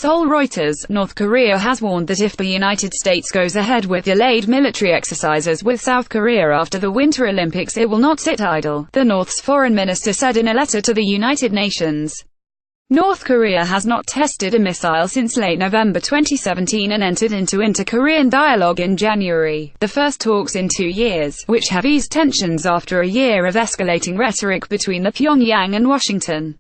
SEOUL. Reuters, North Korea has warned that if the United States goes ahead with delayed military exercises with South Korea after the Winter Olympics, it will not sit idle, the North's foreign minister said in a letter to the United Nations. North Korea has not tested a missile since late November 2017 and entered into inter-Korean dialogue in January, the first talks in 2 years, which have eased tensions after a year of escalating rhetoric between the Pyongyang and Washington.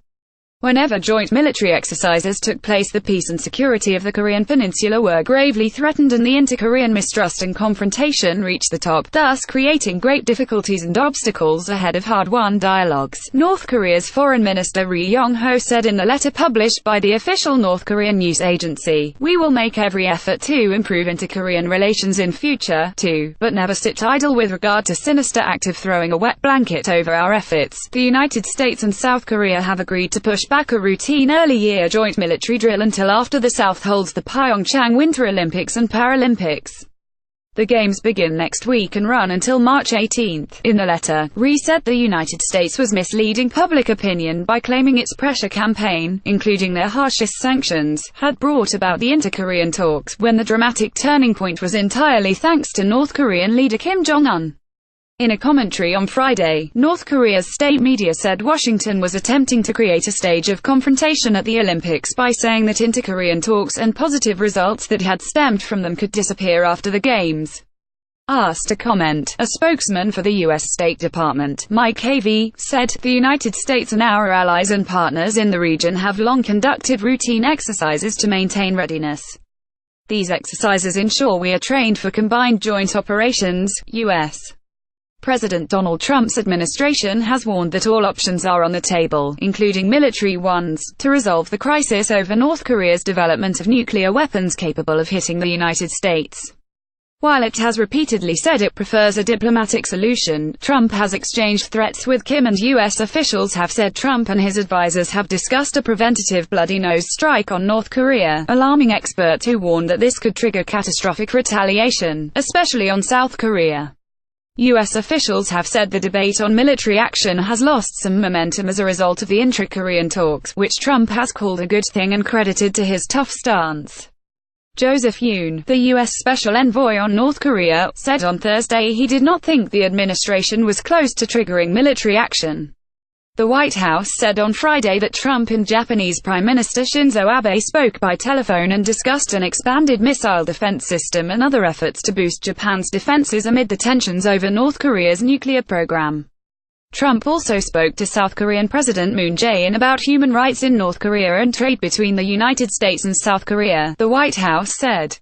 Whenever joint military exercises took place, the peace and security of the Korean peninsula were gravely threatened and the inter-Korean mistrust and confrontation reached the top, thus creating great difficulties and obstacles ahead of hard-won dialogues, North Korea's foreign minister Ri Yong-ho said in the letter published by the official North Korean news agency. "We will make every effort to improve inter-Korean relations in future, too, but never sit idle with regard to sinister act of throwing a wet blanket over our efforts." The United States and South Korea have agreed to push back a routine early-year joint military drill until after the South holds the Pyeongchang Winter Olympics and Paralympics. The Games begin next week and run until March 18. In the letter, Ri said the United States was misleading public opinion by claiming its pressure campaign, including their harshest sanctions, had brought about the inter-Korean talks, when the dramatic turning point was entirely thanks to North Korean leader Kim Jong Un. In a commentary on Friday, North Korea's state media said Washington was attempting to create a stage of confrontation at the Olympics by saying that inter-Korean talks and positive results that had stemmed from them could disappear after the Games. Asked to comment, a spokesman for the U.S. State Department, Mike Havey, said, "The United States and our allies and partners in the region have long conducted routine exercises to maintain readiness. These exercises ensure we are trained for combined joint operations." U.S. President Donald Trump's administration has warned that all options are on the table, including military ones, to resolve the crisis over North Korea's development of nuclear weapons capable of hitting the United States. While it has repeatedly said it prefers a diplomatic solution, Trump has exchanged threats with Kim, and U.S. officials have said Trump and his advisors have discussed a preventative bloody nose strike on North Korea, alarming experts who warn that this could trigger catastrophic retaliation, especially on South Korea. U.S. officials have said the debate on military action has lost some momentum as a result of the intra-Korean talks, which Trump has called a good thing and credited to his tough stance. Joseph Yun, the U.S. Special Envoy on North Korea, said on Thursday he did not think the administration was close to triggering military action. The White House said on Friday that Trump and Japanese Prime Minister Shinzo Abe spoke by telephone and discussed an expanded missile defense system and other efforts to boost Japan's defenses amid the tensions over North Korea's nuclear program. Trump also spoke to South Korean President Moon Jae-in about human rights in North Korea and trade between the United States and South Korea, the White House said.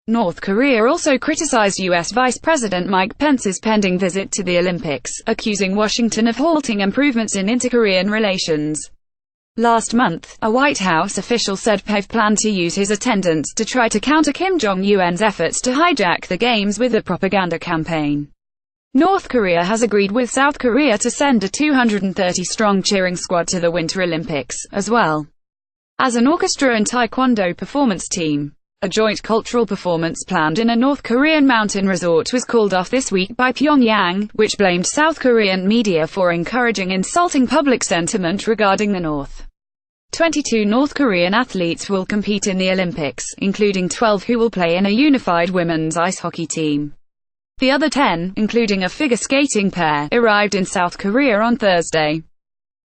North Korea also criticized U.S. Vice President Mike Pence's pending visit to the Olympics, accusing Washington of halting improvements in inter-Korean relations. Last month, a White House official said Pence planned to use his attendance to try to counter Kim Jong Un's efforts to hijack the Games with a propaganda campaign. North Korea has agreed with South Korea to send a 230-strong cheering squad to the Winter Olympics, as well as an orchestra and taekwondo performance team. A joint cultural performance planned in a North Korean mountain resort was called off this week by Pyongyang, which blamed South Korean media for encouraging insulting public sentiment regarding the North. 22 North Korean athletes will compete in the Olympics, including 12 who will play in a unified women's ice hockey team. The other 10, including a figure skating pair, arrived in South Korea on Thursday.